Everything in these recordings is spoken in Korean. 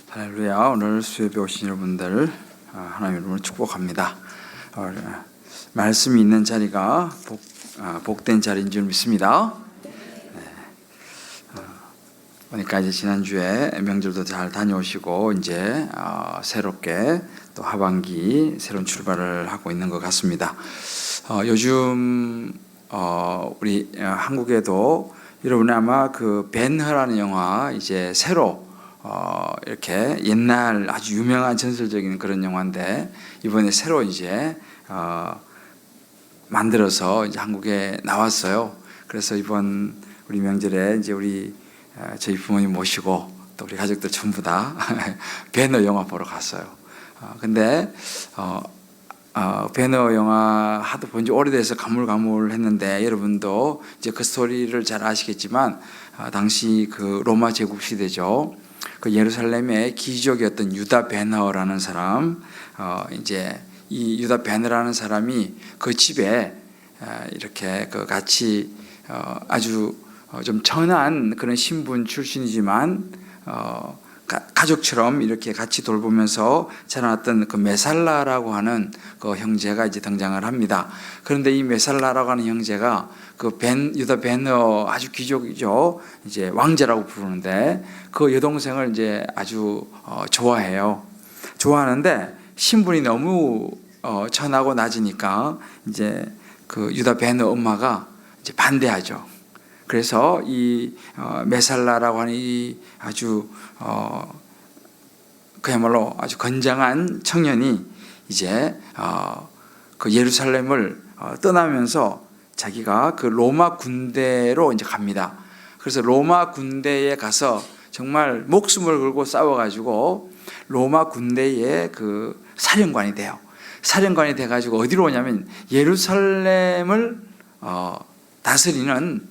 할렐루야. 오늘 수요예배 오신 여러분들 하나님 이름으로 축복합니다. 말씀이 있는 자리가 복된 자리인 줄 믿습니다. 그러니까 이제 지난주에 명절도 잘 다녀오시고 이제 새롭게 또 하반기 새로운 출발을 하고 있는 것 같습니다. 요즘 우리 한국에도 여러분이 아마 그 벤허라는 영화 이제 새로 이렇게 옛날 아주 유명한 전설적인 그런 영화인데 이번에 새로 이제 만들어서 이제 한국에 나왔어요. 그래서 이번 우리 명절에 이제 저희 부모님 모시고 또 우리 가족들 전부 다 배너 영화 보러 갔어요. 근데 배너 영화 하도 본 지 오래돼서 가물가물했는데 여러분도 이제 그 스토리를 잘 아시겠지만 당시 그 로마 제국 시대죠. 그 예루살렘의 기적이었던 유다 베너라는 사람, 이제 이 유다 베너라는 사람이 그 집에 이렇게 그 같이 아주 좀 천한 그런 신분 출신이지만 가족처럼 이렇게 같이 돌보면서 자라났던 그 메살라라고 하는 그 형제가 이제 등장을 합니다. 그런데 이 메살라라고 하는 형제가 그 유다 베너 아주 귀족이죠. 이제 왕자라고 부르는데 그 여동생을 이제 아주 좋아해요. 좋아하는데 신분이 너무 천하고 낮으니까 이제 그 유다 베너 엄마가 이제 반대하죠. 그래서 이 메살라라고 하는 이 아주 그야말로 아주 건장한 청년이 이제 그 예루살렘을 떠나면서 자기가 그 로마 군대로 이제 갑니다. 그래서 로마 군대에 가서 정말 목숨을 걸고 싸워가지고 로마 군대의 그 사령관이 돼요. 사령관이 돼가지고 어디로 오냐면 예루살렘을 다스리는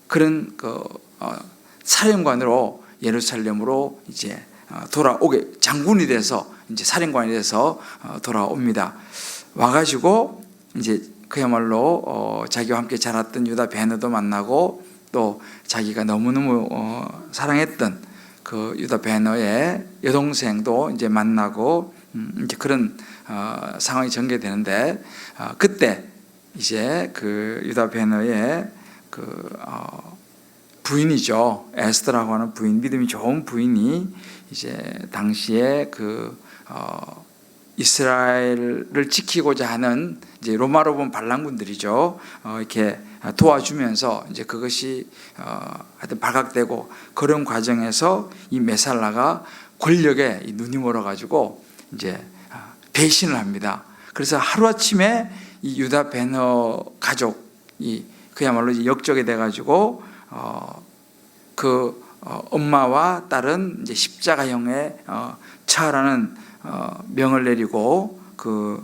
그런 사령관으로 예루살렘으로 이제 돌아오게 장군이 돼서 이제 사령관이 돼서 돌아옵니다. 와가지고 이제 그야말로 자기와 함께 자랐던 유다 베너도 만나고 또 자기가 너무너무 사랑했던 그 유다 베너의 여동생도 이제 만나고 이제 그런 상황이 전개되는데 그때 이제 그 유다 베너의 부인이죠. 에스더라고 하는 부인, 믿음이 좋은 부인이 이제 당시에 이스라엘을 지키고자 하는 이제 로마로 본 반란군들이죠. 이렇게 도와주면서 이제 그것이 하여튼 발각되고 그런 과정에서 이 메살라가 권력에 눈이 멀어가지고 이제 배신을 합니다. 그래서 하루아침에 이 유다 베너 가족이 그야말로 이제 역적이 돼가지고 그 엄마와 딸은 이제 십자가형에 처하라는 명을 내리고 그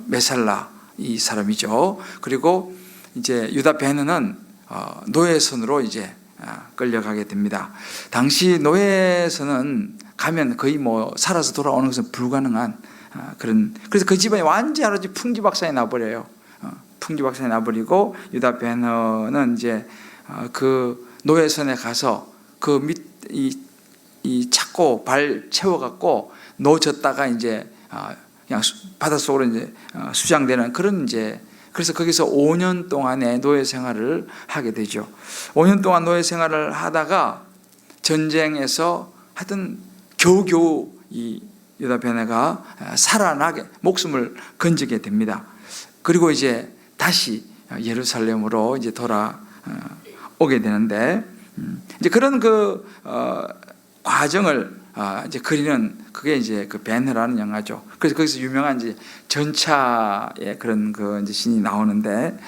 메살라 이 사람이죠. 그리고 이제 유다 베너는 노예선으로 이제 끌려가게 됩니다. 당시 노예선은 가면 거의 뭐 살아서 돌아오는 것은 불가능한 그래서 그 집안이 완전히 풍지박산이 나버려요. 풍지박산이 나버리고 유다 베너는 이제 그 노예선에 가서 그 이 찾고 발 채워갖고 놓쳤다가 이제 그냥 바닷속으로 이제 수장되는 그런 이제 그래서 거기서 5년 동안의 노예 생활을 하게 되죠. 5년 동안 노예 생활을 하다가 전쟁에서 하여튼 겨우겨우 이 유다 베너가 살아나게 목숨을 건지게 됩니다. 그리고 이제 다시 예루살렘으로 이제 돌아오게 되는데 이제 그런 과정을 이제 그리는 그게 이제 그 베너라는 영화죠. 그래서 거기서 유명한 이제 전차의 그런 이제 신이 나오는데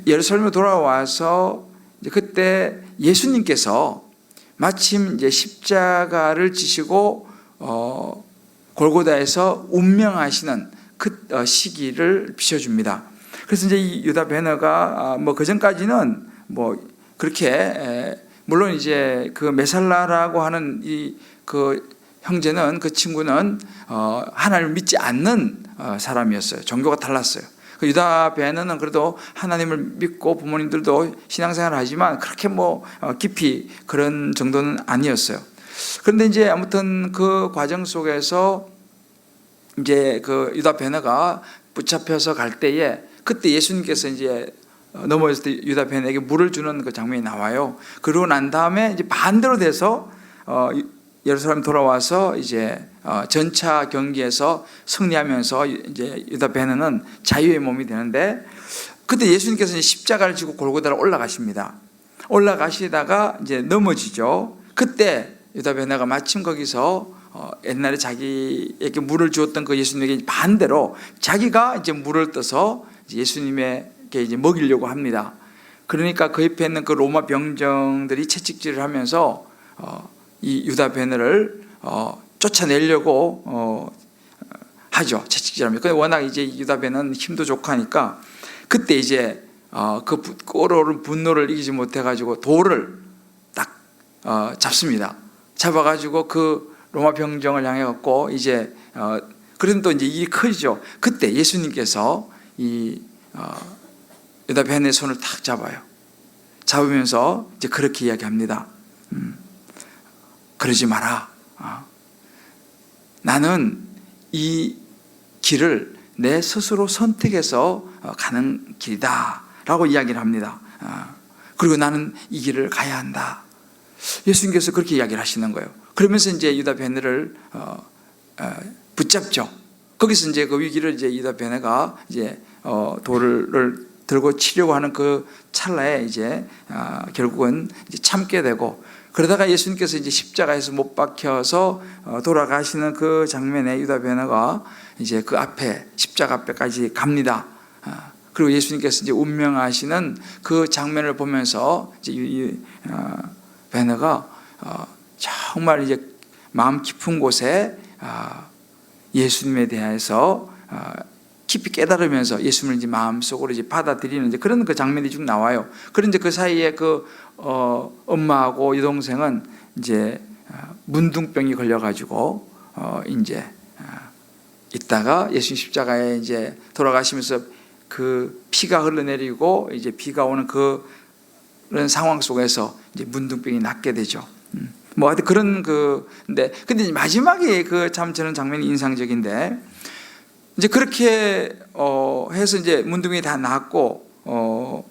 예루살렘에 돌아와서 이제 그때 예수님께서 마침 이제 십자가를 지시고 골고다에서 운명하시는 그 시기를 비춰줍니다. 그래서 이제 이 유다 베너가 뭐 그 전까지는 뭐 그렇게 물론 이제 그 메살라라고 하는 그 형제는 그 친구는 하나님을 믿지 않는 사람이었어요. 종교가 달랐어요. 그 유다 베너는 그래도 하나님을 믿고 부모님들도 신앙생활을 하지만 그렇게 뭐 깊이 그런 정도는 아니었어요. 그런데 이제 아무튼 그 과정 속에서 이제 그 유다 베네가 붙잡혀서 갈 때에 그때 예수님께서 이제 넘어졌을 때 유다 베네에게 물을 주는 그 장면이 나와요. 그러고 난 다음에 이제 반대로 돼서 예루살렘 돌아와서 이제 전차 경기에서 승리하면서 이제 유다 베네는 자유의 몸이 되는데, 그때 예수님께서 이제 십자가를 지고 골고다로 올라가십니다. 올라가시다가 이제 넘어지죠. 그때 유다 베네가 마침 거기서 옛날에 자기에게 물을 주었던 그 예수님에게 반대로 자기가 이제 물을 떠서 예수님에게 이제 먹이려고 합니다. 그러니까 그 옆에 있는 그 로마 병정들이 채찍질을 하면서 이 유다 베네를 쫓아내려고 하죠. 채찍질하면. 근데 워낙 이제 유다 베네는 힘도 좋고 하니까 그때 이제 그 끓어오른 분노를 이기지 못해가지고 돌을 딱 잡습니다. 잡아가지고 그 로마 병정을 향해 갖고 이제 그런 또 이제 일이 커지죠. 그때 예수님께서 이 유다 베네의 손을 탁 잡아요. 잡으면서 이제 그렇게 이야기합니다. 그러지 마라. 나는 이 길을 내 스스로 선택해서 가는 길이다 라고 이야기를 합니다. 그리고 나는 이 길을 가야 한다. 예수님께서 그렇게 이야기를 하시는 거예요. 그러면서 이제 유다 베네를 붙잡죠. 거기서 이제 그 위기를 이제 유다 베네가 이제 돌을 들고 치려고 하는 그 찰나에 이제 결국은 이제 참게 되고, 그러다가 예수님께서 이제 십자가에서 못 박혀서 돌아가시는 그 장면에 유다 베네가 이제 그 앞에 십자가 앞에까지 갑니다. 그리고 예수님께서 이제 운명하시는 그 장면을 보면서 이제 베네가 정말 이제 마음 깊은 곳에 예수님에 대해서 깊이 깨달으면서 예수님을 이제 마음속으로 이제 받아들이는 이제 그런 그 장면이 쭉 나와요. 그런데 그 사이에 그 엄마하고 여동생은 이제 문둥병이 걸려가지고 이제 있다가 예수님 십자가에 이제 돌아가시면서 그 피가 흘러내리고 이제 비가 오는 그런 상황 속에서 이제 문둥병이 낫게 되죠. 뭐 하여튼 그런 근데 마지막에 그 참 저는 장면이 인상적인데, 이제 그렇게 해서 이제 문둥이 다 낫고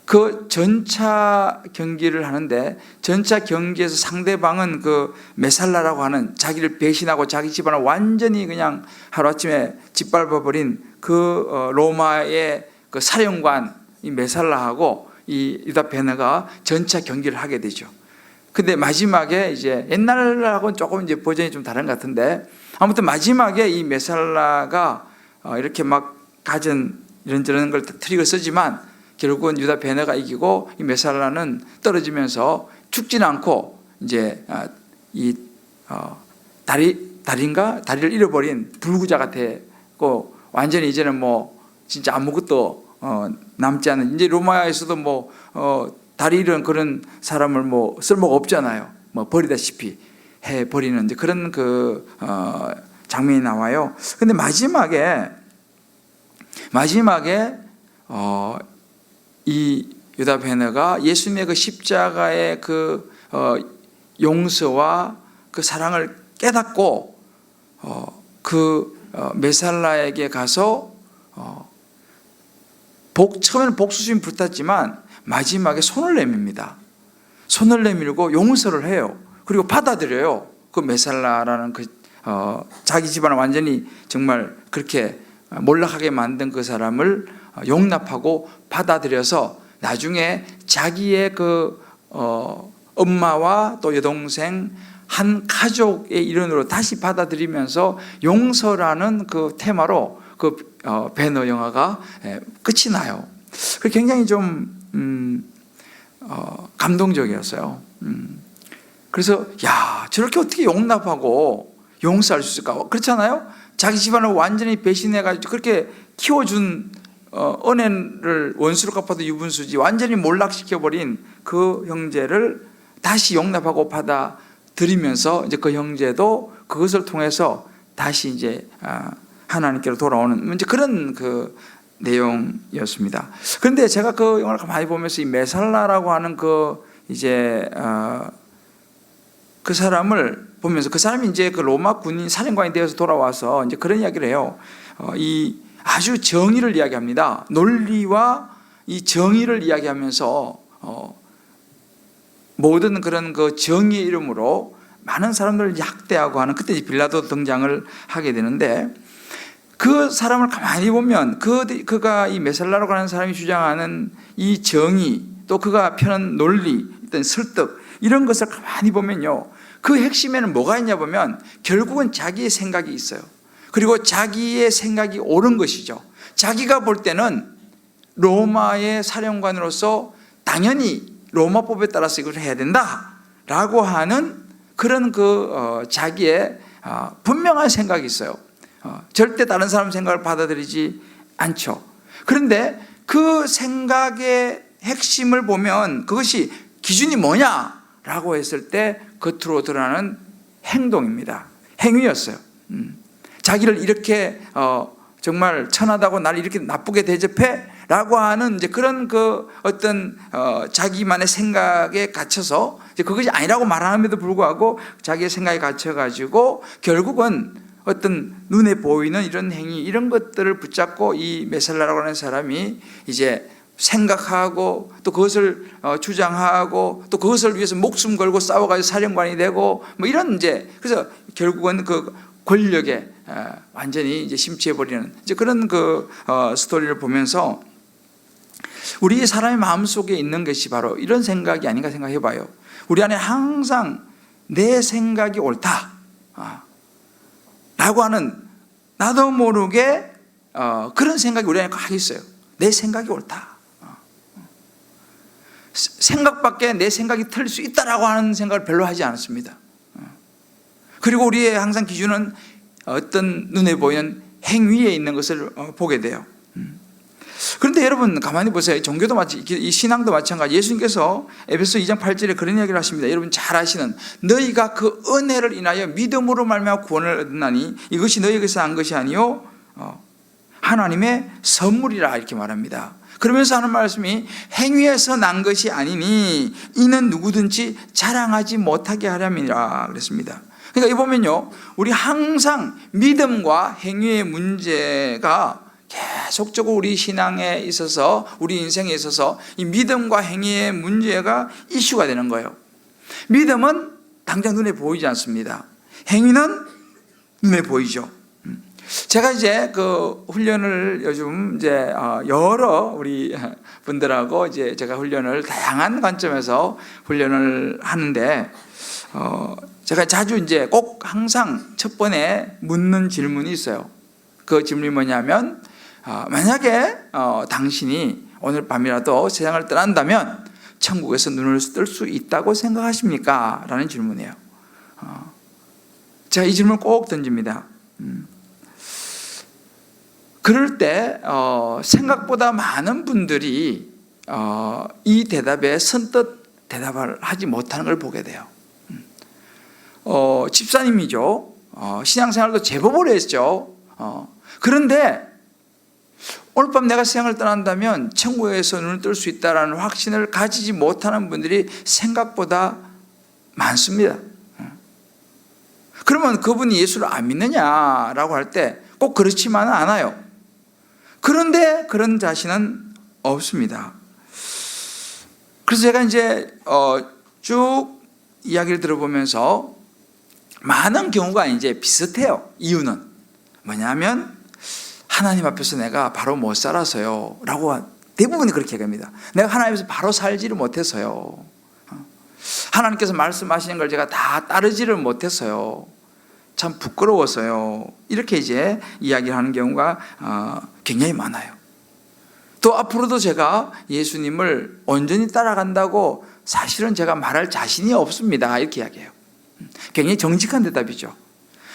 그 전차 경기를 하는데, 전차 경기에서 상대방은 그 메살라라고 하는 자기를 배신하고 자기 집안을 완전히 그냥 하루아침에 짓밟아버린 그 로마의 그 사령관 이 메살라하고 이 유다 베네가 전차 경기를 하게 되죠. 근데 마지막에 이제 옛날하고는 조금 이제 버전이 좀 다른 것 같은데, 아무튼 마지막에 이 메살라가 이렇게 막 가진 이런저런 걸 트릭을 쓰지만 결국은 유다 베네가 이기고 이 메살라는 떨어지면서 죽지는 않고 이제 이 다리를 잃어버린 불구자가 되고, 완전히 이제는 뭐 진짜 아무것도 남지 않은, 이제 로마에서도 뭐 다리 잃은 그런 사람을 뭐 쓸모가 없잖아요. 뭐 버리다시피 해 버리는 이제 그런 그 장면이 나와요. 근데 마지막에 이 유다 베네가 예수님의 그 십자가의 그 용서와 그 사랑을 깨닫고 메살라에게 가서 처음에는 복수심이 불탔지만 마지막에 손을 내밉니다. 손을 내밀고 용서를 해요. 그리고 받아들여요. 그 메살라라는 그 자기 집안을 완전히 정말 그렇게 몰락하게 만든 그 사람을 용납하고 받아들여서 나중에 자기의 그 엄마와 또 여동생 한 가족의 일원으로 다시 받아들이면서 용서라는 그 테마로 그 배너 영화가 끝이 나요. 그 굉장히 좀 감동적이었어요. 그래서 야, 저렇게 어떻게 용납하고 용서할 수 있을까? 그렇잖아요. 자기 집안을 완전히 배신해가지고 그렇게 키워준 은혜를 원수로 갚아도 유분수지 완전히 몰락시켜버린 그 형제를 다시 용납하고 받아들이면서 이제 그 형제도 그것을 통해서 다시 이제 하나님께로 돌아오는 이제 그런 그 내용이었습니다. 그런데 제가 그 영화를 많이 보면서 이 메살라라고 하는 그 이제 그 사람을 보면서 그 사람이 이제 그 로마 군인 사령관이 되어서 돌아와서 이제 그런 이야기를 해요. 이 아주 정의를 이야기합니다. 논리와 이 정의를 이야기하면서 모든 그런 그 정의의 이름으로 많은 사람들을 약대하고 하는, 그때 빌라도 등장을 하게 되는데, 그 사람을 가만히 보면 그가 이 메살라라고 하는 사람이 주장하는 이 정의, 또 그가 펴는 논리, 어떤 설득, 이런 것을 가만히 보면요, 그 핵심에는 뭐가 있냐 보면 결국은 자기의 생각이 있어요. 그리고 자기의 생각이 옳은 것이죠. 자기가 볼 때는 로마의 사령관으로서 당연히 로마법에 따라서 이걸 해야 된다라고 하는 그런 자기의 분명한 생각이 있어요. 절대 다른 사람 생각을 받아들이지 않죠. 그런데 그 생각의 핵심을 보면 그것이 기준이 뭐냐라고 했을 때 겉으로 드러나는 행동입니다. 행위였어요. 자기를 이렇게 정말 천하다고 나를 이렇게 나쁘게 대접해? 라고 하는 이제 그런 어떤 자기만의 생각에 갇혀서 이제 그것이 아니라고 말함에도 불구하고 자기의 생각에 갇혀가지고 결국은 어떤 눈에 보이는 이런 행위, 이런 것들을 붙잡고 이 메살라라고 하는 사람이 이제 생각하고 또 그것을 주장하고 또 그것을 위해서 목숨 걸고 싸워가지고 사령관이 되고 뭐 이런 이제, 그래서 결국은 그 권력에 완전히 이제 심취해버리는 이제 그런 스토리를 보면서 우리 사람의 마음속에 있는 것이 바로 이런 생각이 아닌가 생각해봐요. 우리 안에 항상 내 생각이 옳다 라고 하는, 나도 모르게 그런 생각이 우리 안에 꽉 있어요. 내 생각이 옳다. 생각밖에 내 생각이 틀릴 수 있다라고 하는 생각을 별로 하지 않았습니다. 그리고 우리의 항상 기준은 어떤 눈에 보이는 행위에 있는 것을 보게 돼요. 그런데 여러분 가만히 보세요. 종교도 이 신앙도 마찬가지. 예수님께서 에베소 2장 8절에 그런 이야기를 하십니다. 여러분 잘 아시는, 너희가 그 은혜를 인하여 믿음으로 말미암아 구원을 얻으나니 이것이 너희에게서 난 것이 아니요 하나님의 선물이라, 이렇게 말합니다. 그러면서 하는 말씀이 행위에서 난 것이 아니니 이는 누구든지 자랑하지 못하게 하려니라 그랬습니다. 그러니까 이 보면요, 우리 항상 믿음과 행위의 문제가 계속적으로 우리 신앙에 있어서, 우리 인생에 있어서 이 믿음과 행위의 문제가 이슈가 되는 거예요. 믿음은 당장 눈에 보이지 않습니다. 행위는 눈에 보이죠. 제가 이제 그 훈련을 요즘 이제 여러 우리 분들하고 이제 제가 훈련을 다양한 관점에서 훈련을 하는데, 제가 자주 이제 꼭 항상 첫 번에 묻는 질문이 있어요. 그 질문이 뭐냐면, 만약에 당신이 오늘 밤이라도 세상을 떠난다면 천국에서 눈을 뜰 수 있다고 생각하십니까? 라는 질문이에요. 제가 이 질문을 꼭 던집니다. 그럴 때 생각보다 많은 분들이 이 대답에 선뜻 대답을 하지 못하는 걸 보게 돼요. 집사님이죠. 신앙생활도 제법 오래 했죠. 그런데 오늘 밤 내가 세상을 떠난다면 천국에서 눈을 뜰 수 있다는 확신을 가지지 못하는 분들이 생각보다 많습니다. 그러면 그분이 예수를 안 믿느냐라고 할 때 꼭 그렇지만은 않아요. 그런데 그런 자신은 없습니다. 그래서 제가 이제 쭉 이야기를 들어보면서 많은 경우가 이제 비슷해요. 이유는 뭐냐면 하나님 앞에서 내가 바로 못 살아서요 라고 대부분이 그렇게 얘기합니다. 내가 하나님 앞에서 바로 살지를 못해서요. 하나님께서 말씀하시는 걸 제가 다 따르지를 못해서요. 참 부끄러워서요. 이렇게 이제 이야기를 하는 경우가 굉장히 많아요. 또 앞으로도 제가 예수님을 온전히 따라간다고 사실은 제가 말할 자신이 없습니다. 이렇게 이야기해요. 굉장히 정직한 대답이죠.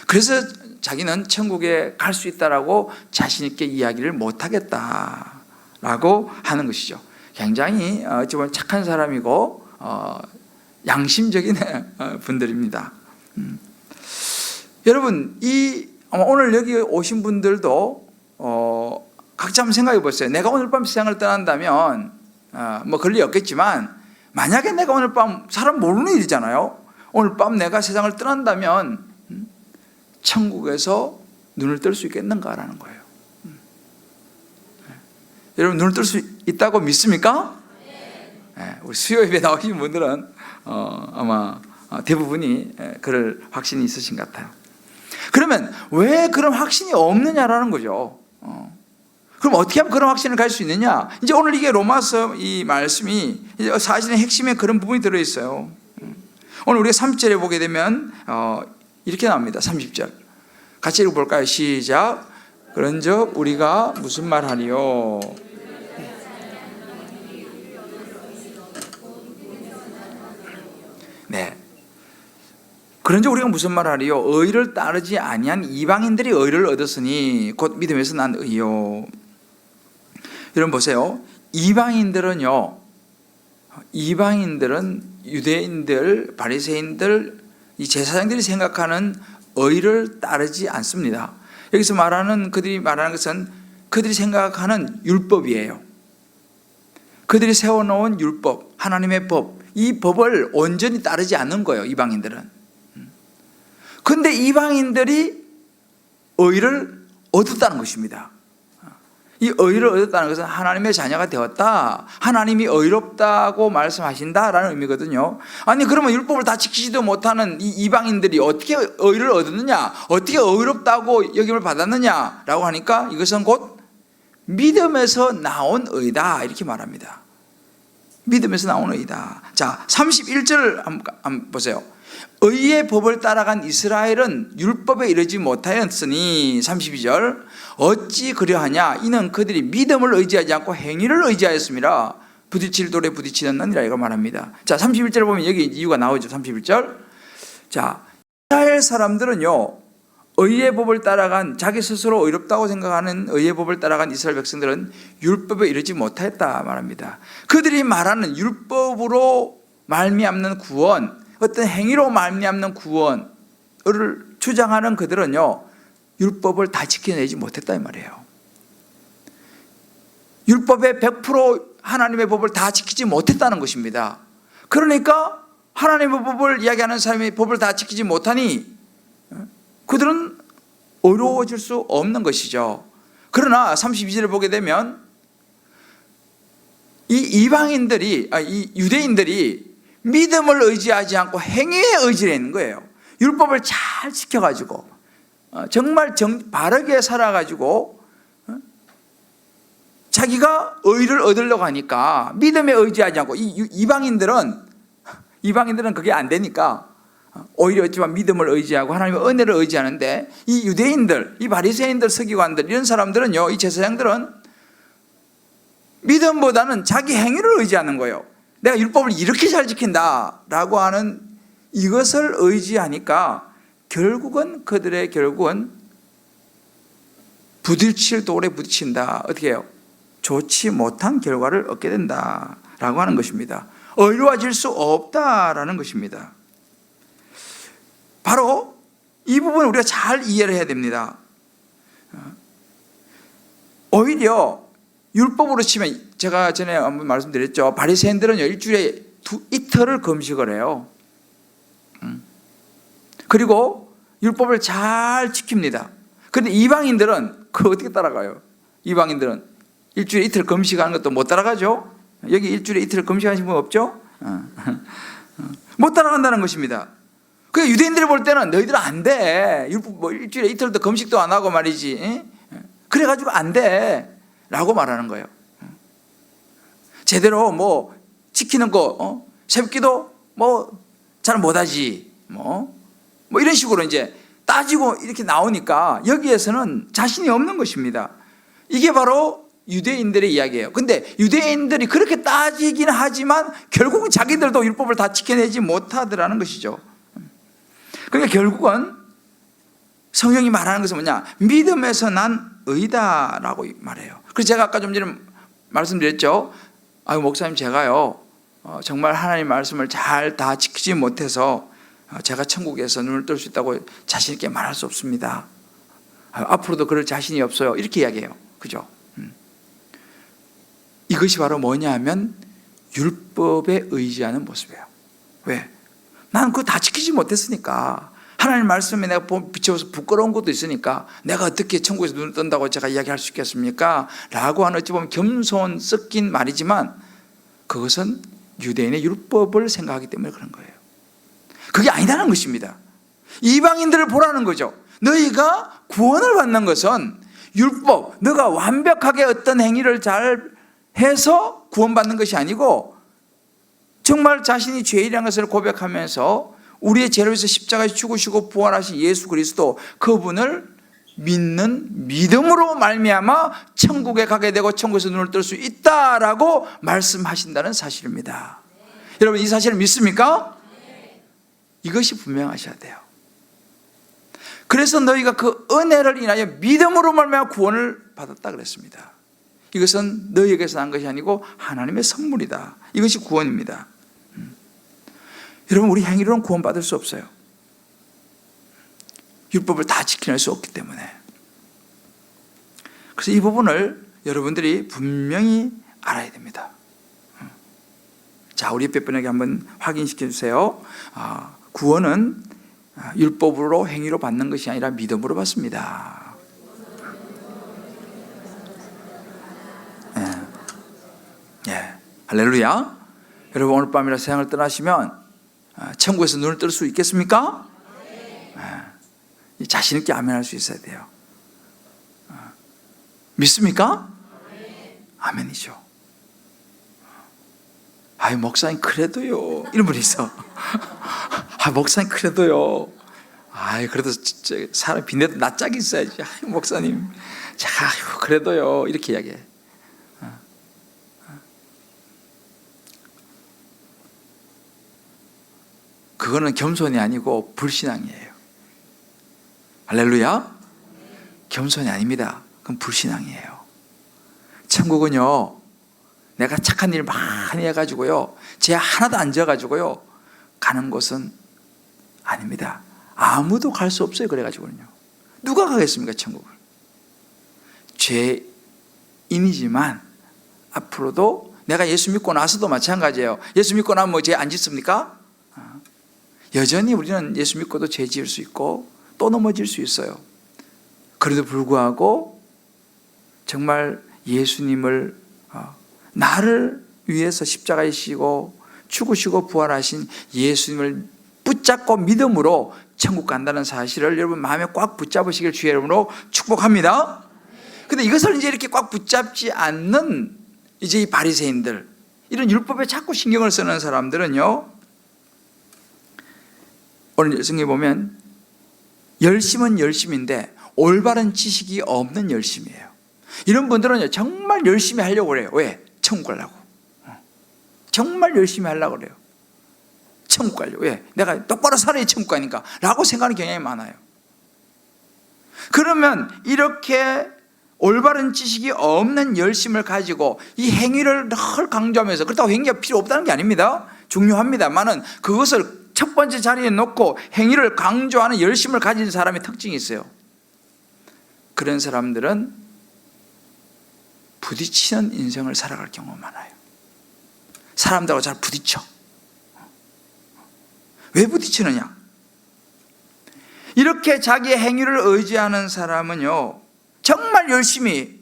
그래서 자기는 천국에 갈 수 있다라고 자신 있게 이야기를 못하겠다라고 하는 것이죠. 굉장히 착한 사람이고 양심적인 분들입니다. 여러분, 오늘 여기 오신 분들도 각자 한번 생각해 보세요. 내가 오늘 밤 세상을 떠난다면 뭐 그럴 리 없겠지만 만약에 내가 오늘 밤, 사람 모르는 일이잖아요. 오늘 밤 내가 세상을 떠난다면 천국에서 눈을 뜰 수 있겠는가라는 거예요. 여러분 눈을 뜰 수 있다고 믿습니까? 네. 우리 수요 예배 나오신 분들은 아마 대부분이 그럴 확신이 있으신 것 같아요. 그러면 왜 그런 확신이 없느냐라는 거죠. 그럼 어떻게 하면 그런 확신을 가질 수 있느냐? 이제 오늘 이게 로마서 이 말씀이 사실은 핵심에 그런 부분이 들어있어요. 오늘 우리가 30절에 보게 되면 이렇게 나옵니다. 30절 같이 읽어볼까요? 시작. 그런즉 우리가 무슨 말하리요? 네. 그런즉 우리가 무슨 말하리요? 의를 따르지 아니한 이방인들이 의를 얻었으니 곧 믿음에서 난 의요. 여러분 보세요. 이방인들은 유대인들, 바리새인들, 이 제사장들이 생각하는 의를 따르지 않습니다. 여기서 그들이 말하는 것은 그들이 생각하는 율법이에요. 그들이 세워놓은 율법, 하나님의 법, 이 법을 온전히 따르지 않는 거예요. 이방인들은. 그런데 이방인들이 의를 얻었다는 것입니다. 이 의를 얻었다는 것은 하나님의 자녀가 되었다, 하나님이 의롭다고 말씀하신다라는 의미거든요. 아니 그러면 율법을 다 지키지도 못하는 이 이방인들이 어떻게 의를 얻었느냐, 어떻게 의롭다고 여김을 받았느냐라고 하니까 이것은 곧 믿음에서 나온 의다 이렇게 말합니다. 믿음에서 나온 의다. 자, 31절 한번 보세요. 의의 법을 따라간 이스라엘은 율법에 이르지 못하였으니 32절 어찌 그려하냐 이는 그들이 믿음을 의지하지 않고 행위를 의지하였습니다. 부딪힐 돌에 부딪히느니라 이거 말합니다. 자, 31절 보면 여기 이유가 나오죠. 31절. 자, 이스라엘 사람들은요 의의 법을 따라간, 자기 스스로 의롭다고 생각하는 의의 법을 따라간 이스라엘 백성들은 율법에 이르지 못하였다 말합니다. 그들이 말하는 율법으로 말미암는 구원, 어떤 행위로 말미암는 구원을 주장하는 그들은요 율법을 다 지켜내지 못했다 이 말이에요. 율법의 100% 하나님의 법을 다 지키지 못했다는 것입니다. 그러니까 하나님의 법을 이야기하는 사람이 법을 다 지키지 못하니 그들은 어려워질 수 없는 것이죠. 그러나 32절을 보게 되면 이 유대인들이 믿음을 의지하지 않고 행위에 의지를 했는 거예요. 율법을 잘 지켜가지고 정말 바르게 살아가지고 자기가 의를 얻으려고 하니까 믿음에 의지하지 않고 이방인들은 그게 안 되니까 오히려 어찌만 믿음을 의지하고 하나님의 은혜를 의지하는데 이 유대인들, 이 바리새인들, 서기관들 이런 사람들은요, 이 제사장들은 믿음보다는 자기 행위를 의지하는 거예요. 내가 율법을 이렇게 잘 지킨다라고 하는 이것을 의지하니까 결국은 부딪힐 돌에 부딪힌다. 어떻게 해요? 좋지 못한 결과를 얻게 된다라고 하는 것입니다. 의로워질 수 없다라는 것입니다. 바로 이 부분을 우리가 잘 이해를 해야 됩니다. 오히려 율법으로 치면 제가 전에 한번 말씀드렸죠. 바리새인들은요 일주일에 이틀을 금식을 해요. 그리고 율법을 잘 지킵니다. 그런데 이방인들은 그거 어떻게 따라가요? 이방인들은 일주일에 이틀 금식하는 것도 못 따라가죠. 여기 일주일에 이틀 금식하신 분 없죠? 못 따라간다는 것입니다. 그 유대인들이 볼 때는 너희들은 안 돼. 일주일에 이틀도 금식도 안 하고 말이지. 그래가지고 안 돼. 라고 말하는 거예요. 제대로 지키는 거, 새벽기도 잘 못하지. 이런 식으로 이제 따지고 이렇게 나오니까 여기에서는 자신이 없는 것입니다. 이게 바로 유대인들의 이야기예요. 근데 유대인들이 그렇게 따지기는 하지만 결국은 자기들도 율법을 다 지켜내지 못하더라는 것이죠. 그러니까 결국은 성경이 말하는 것은 뭐냐? 믿음에서 난 의다라고 말해요. 그래서 제가 아까 좀 전에 말씀드렸죠. 목사님 제가요 정말 하나님 말씀을 잘 다 지키지 못해서 제가 천국에서 눈을 뜰 수 있다고 자신 있게 말할 수 없습니다. 앞으로도 그럴 자신이 없어요. 이렇게 이야기해요. 그죠? 이것이 바로 뭐냐 하면 율법에 의지하는 모습이에요. 왜? 난 그거 다 지키지 못했으니까, 하나님 말씀에 내가 비춰서 부끄러운 것도 있으니까 내가 어떻게 천국에서 눈을 뜬다고 제가 이야기할 수 있겠습니까? 라고 하는, 어찌 보면 겸손 섞인 말이지만 그것은 유대인의 율법을 생각하기 때문에 그런 거예요. 그게 아니라는 것입니다. 이방인들을 보라는 거죠. 너희가 구원을 받는 것은 율법, 너가 완벽하게 어떤 행위를 잘 해서 구원받는 것이 아니고, 정말 자신이 죄인이라는 것을 고백하면서 우리의 죄를 위해서 십자가에 죽으시고 부활하신 예수 그리스도, 그분을 믿는 믿음으로 말미암아 천국에 가게 되고 천국에서 눈을 뜰 수 있다라고 말씀하신다는 사실입니다. 여러분, 이 사실을 믿습니까? 이것이 분명하셔야 돼요. 그래서 너희가 그 은혜를 인하여 믿음으로 말미암아 구원을 받았다 그랬습니다. 이것은 너희에게서 난 것이 아니고 하나님의 선물이다. 이것이 구원입니다. 여러분, 우리 행위로는 구원받을 수 없어요. 율법을 다 지켜낼 수 없기 때문에. 그래서 이 부분을 여러분들이 분명히 알아야 됩니다. 자, 우리 옆에 분에게 한번 확인시켜 주세요. 구원은 율법으로 행위로 받는 것이 아니라 믿음으로 받습니다. 예. 할렐루야. 여러분, 오늘 밤이라 세상을 떠나시면 천국에서 눈을 뜰 수 있겠습니까? 자신 있게 아멘할 수 있어야 돼요. 믿습니까? 아멘이죠. 아이, 목사님 그래도요, 이런 분이 있어. 목사님 그래도요, 그래도 진짜 사람 빚내도 낯짝이 있어야지. 목사님, 그래도요, 이렇게 이야기해. 그거는 겸손이 아니고 불신앙이에요. 할렐루야. 겸손이 아닙니다. 그건 불신앙이에요. 천국은요, 내가 착한 일 많이 해가지고요, 죄 하나도 안 지어가지고요 가는 곳은 아닙니다. 아무도 갈 수 없어요. 그래가지고는요, 누가 가겠습니까 천국을? 죄인이지만 앞으로도, 내가 예수 믿고 나서도 마찬가지예요. 예수 믿고 나면 뭐 죄 안 짓습니까? 여전히 우리는 예수 믿고도 죄 지을 수 있고 또 넘어질 수 있어요. 그래도 불구하고 정말 예수님을, 나를 위해서 십자가에 지시고 죽으시고 부활하신 예수님을 붙잡고 믿음으로 천국 간다는 사실을 여러분 마음에 꽉 붙잡으시길 주의 이름으로 축복합니다. 근데 이것을 이제 이렇게 꽉 붙잡지 않는 이제 이 바리새인들, 이런 율법에 자꾸 신경을 쓰는 사람들은요, 오늘 성경에 보면 열심은 열심인데 올바른 지식이 없는 열심이에요. 이런 분들은 정말 열심히 하려고 그래요. 왜? 천국 가려고. 정말 열심히 하려고 그래요. 천국 가려고. 왜? 내가 똑바로 살아야 천국 가니까 라고 생각하는 경향이 많아요. 그러면 이렇게 올바른 지식이 없는 열심을 가지고 이 행위를 늘 강조하면서, 그렇다고 행위가 필요 없다는 게 아닙니다. 중요합니다만은 그것을 첫 번째 자리에 놓고 행위를 강조하는 열심을 가진 사람의 특징이 있어요. 그런 사람들은 부딪히는 인생을 살아갈 경우가 많아요. 사람들하고 잘 부딪혀. 왜 부딪히느냐? 이렇게 자기의 행위를 의지하는 사람은요, 정말 열심히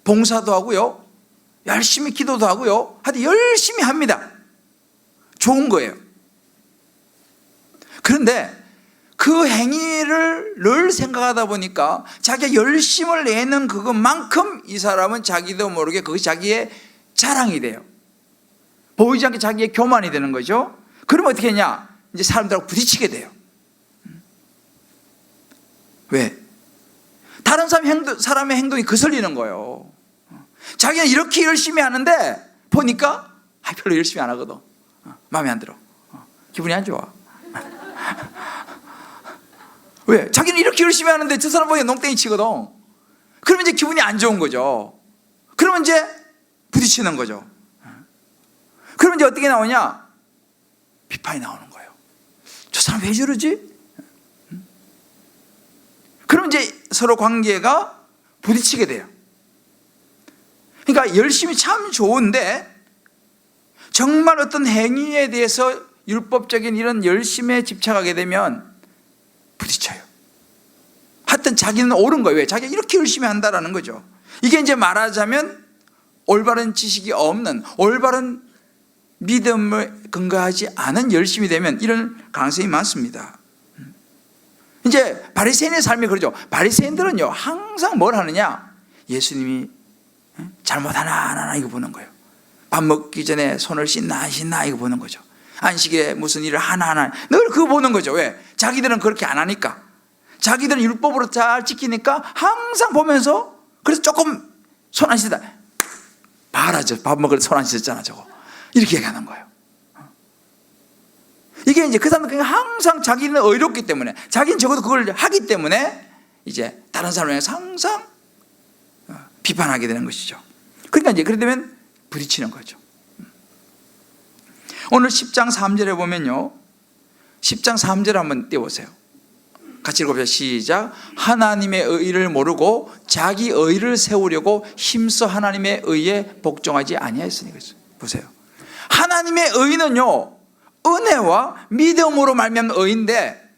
봉사도 하고요, 열심히 기도도 하고요, 하여튼 열심히 합니다. 좋은 거예요. 그런데 그 행위를 늘 생각하다 보니까 자기가 열심을 내는 그것만큼 이 사람은 자기도 모르게 그것이 자기의 자랑이 돼요. 보이지 않게 자기의 교만이 되는 거죠. 그러면 어떻게 했냐? 이제 사람들하고 부딪히게 돼요. 왜? 다른 사람의 행동이 거슬리는 거예요. 자기는 이렇게 열심히 하는데 보니까 별로 열심히 안 하거든. 마음에 안 들어. 기분이 안 좋아. 왜? 자기는 이렇게 열심히 하는데 저 사람 보기엔 농땡이 치거든. 그러면 이제 기분이 안 좋은 거죠. 그러면 이제 부딪히는 거죠. 그러면 이제 어떻게 나오냐? 비판이 나오는 거예요. 저 사람 왜 저러지? 그러면 이제 서로 관계가 부딪히게 돼요. 그러니까 열심히 참 좋은데 정말 어떤 행위에 대해서 율법적인 이런 열심에 집착하게 되면 부딪혀요. 하여튼 자기는 옳은 거예요. 왜? 자기가 이렇게 열심히 한다라는 거죠. 이게 이제 말하자면 올바른 지식이 없는, 올바른 믿음을 근거하지 않은 열심이 되면 이런 가능성이 많습니다. 이제 바리새인의 삶이 그러죠. 바리새인들은요 항상 뭘 하느냐, 예수님이 잘못하나 안 하나 이거 보는 거예요. 밥 먹기 전에 손을 씻나 안 씻나 이거 보는 거죠. 안식에 무슨 일을 하나 안 하나 늘 그거 보는 거죠. 왜? 자기들은 그렇게 안 하니까, 자기들은 율법으로 잘 지키니까 항상 보면서, 그래서 조금 손 안 씻다 봐라죠. 밥 먹을 때 손 안 씻었잖아 저거, 이렇게 얘기하는 거예요. 이게 이제 그 사람은 항상 자기는 의롭기 때문에, 자기는 적어도 그걸 하기 때문에 이제 다른 사람을 향해서 항상 비판하게 되는 것이죠. 그러니까 이제 그러게 되면 부딪히는 거죠. 오늘 10장 3절에 보면요, 10장 3절 한번 띄워보세요. 같이 읽어보세요. 시작. 하나님의 의를 모르고 자기 의를 세우려고 힘써 하나님의 의에 복종하지 아니하였으니. 보세요. 하나님의 의는요 은혜와 믿음으로 말미암는 의인데,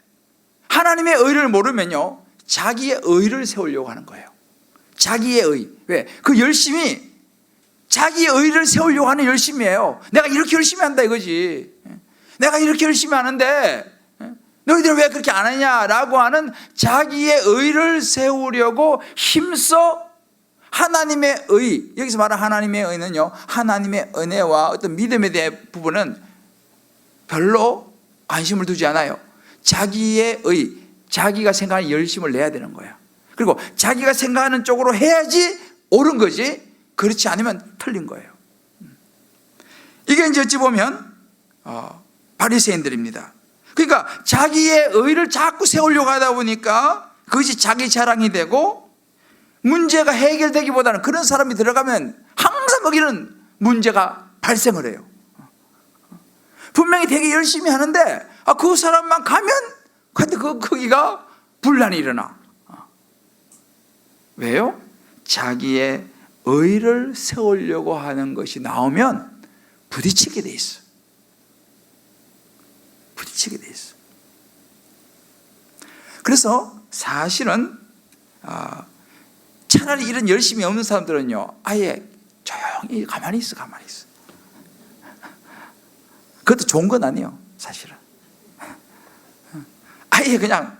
하나님의 의를 모르면요 자기의 의를 세우려고 하는 거예요. 자기의 의. 왜? 그 열심이 자기의 의를 세우려고 하는 열심이에요. 내가 이렇게 열심히 한다 이거지. 내가 이렇게 열심히 하는데 너희들은 왜 그렇게 안 하냐라고 하는 자기의 의를 세우려고 힘써 하나님의 의. 여기서 말하는 하나님의 의는요 하나님의 은혜와 어떤 믿음에 대한 부분은 별로 관심을 두지 않아요. 자기의 의, 자기가 생각하는 열심을 내야 되는 거야. 그리고 자기가 생각하는 쪽으로 해야지 옳은 거지, 그렇지 않으면 틀린 거예요. 이게 이제 어찌 보면 바리새인들입니다. 그러니까 자기의 의를 자꾸 세우려고 하다 보니까 그것이 자기 자랑이 되고, 문제가 해결되기보다는 그런 사람이 들어가면 항상 거기는 문제가 발생을 해요. 분명히 되게 열심히 하는데 그 사람만 가면 근데 거기가 분란이 일어나. 왜요? 자기의 의를 세우려고 하는 것이 나오면 부딪히게 돼 있어. 부딪히게 돼 있어. 그래서 사실은 차라리 이런 열심이 없는 사람들은요 아예 조용히 가만히 있어. 그것도 좋은 건 아니에요 사실은. 아예 그냥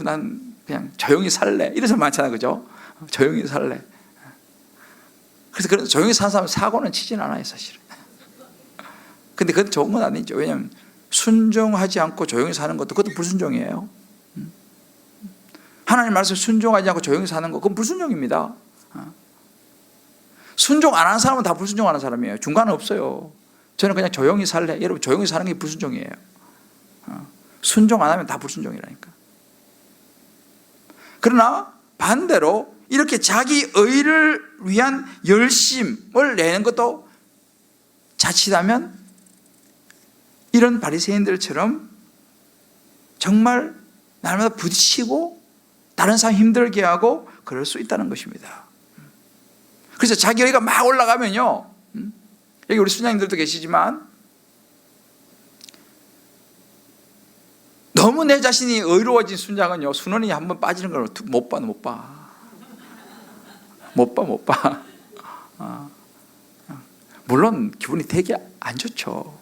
난 그냥 조용히 살래 이런 사람 많잖아요. 그죠? 조용히 살래. 그래서 그런 조용히 사는 사람은 사고는 치진 않아요 사실은. 근데 그것도 좋은 건 아니죠. 왜냐하면 순종하지 않고 조용히 사는 것도 그것도 불순종이에요. 하나님 말씀 순종하지 않고 조용히 사는 거 그건 불순종입니다. 순종 안 하는 사람은 다 불순종하는 사람이에요. 중간은 없어요. 저는 그냥 조용히 살래. 여러분 조용히 사는 게 불순종이에요. 순종 안 하면 다 불순종이라니까. 그러나 반대로 이렇게 자기 의를 위한 열심을 내는 것도 자칫하면 이런 바리새인들처럼 정말 날마다 부딪히고 다른 사람 힘들게 하고 그럴 수 있다는 것입니다. 그래서 자기 의가 막 올라가면요, 여기 우리 순장님들도 계시지만 너무 내 자신이 의로워진 순장은요 순원이 한번 빠지는 걸 못 봐. 물론 기분이 되게 안 좋죠.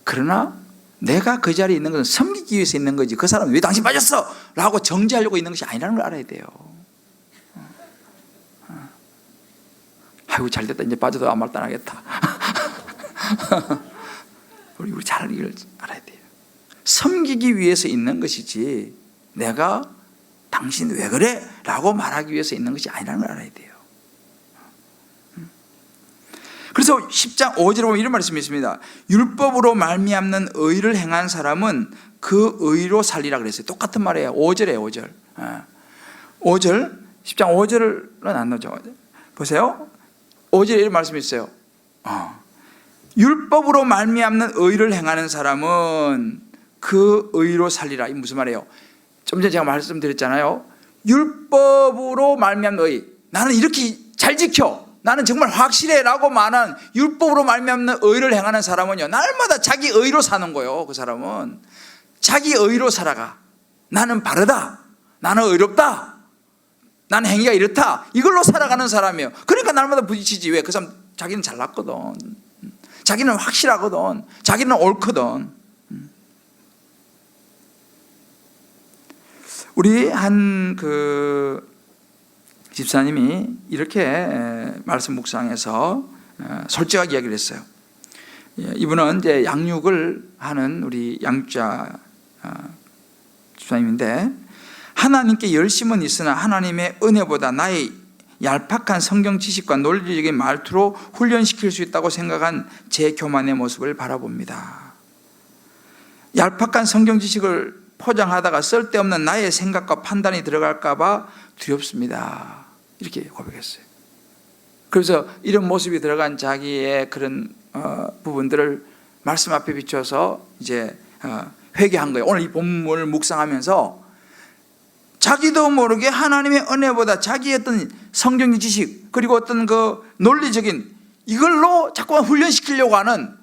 그러나 내가 그 자리에 있는 것은 섬기기 위해서 있는 거지, 그 사람은 왜 당신 빠졌어? 라고 정죄하려고 있는 것이 아니라는 걸 알아야 돼요. 아이고 잘됐다, 이제 빠져도 아무 말도 안 하겠다. 우리 잘 이걸 알아야 돼요. 섬기기 위해서 있는 것이지 내가 당신 왜 그래? 라고 말하기 위해서 있는 것이 아니라는 걸 알아야 돼요. 그래서 10장 5절에 보면 이런 말씀이 있습니다. 율법으로 말미암는 의를 행한 사람은 그 의로 살리라 그랬어요. 똑같은 말이에요. 5절이에요. 5절 10장 5절은 안 나오죠. 보세요. 5절에 이런 말씀이 있어요. 율법으로 말미암는 의를 행하는 사람은 그 의로 살리라. 이게 무슨 말이에요? 좀 전에 제가 말씀드렸잖아요. 율법으로 말미암는 의. 나는 이렇게 잘 지켜. 나는 정말 확실해라고 말하는 율법으로 말미암는 의를 행하는 사람은요, 날마다 자기 의로 사는 거예요. 그 사람은 자기 의로 살아가. 나는 바르다, 나는 의롭다, 나는 행위가 이렇다, 이걸로 살아가는 사람이에요. 그러니까 날마다 부딪히지. 왜? 그 사람 자기는 잘났거든, 자기는 확실하거든, 자기는 옳거든. 우리 한 집사님이 이렇게 말씀 묵상에서 솔직하게 이야기를 했어요. 이분은 이제 양육을 하는 우리 양육자 집사님인데, 하나님께 열심은 있으나 하나님의 은혜보다 나의 얄팍한 성경 지식과 논리적인 말투로 훈련시킬 수 있다고 생각한 제 교만의 모습을 바라봅니다. 얄팍한 성경 지식을 포장하다가 쓸데없는 나의 생각과 판단이 들어갈까 봐 두렵습니다. 이렇게 고백했어요. 그래서 이런 모습이 들어간 자기의 그런 부분들을 말씀 앞에 비춰서 이제 회개한 거예요. 오늘 이 본문을 묵상하면서 자기도 모르게 하나님의 은혜보다 자기의 어떤 성경 지식, 그리고 어떤 그 논리적인 이걸로 자꾸만 훈련시키려고 하는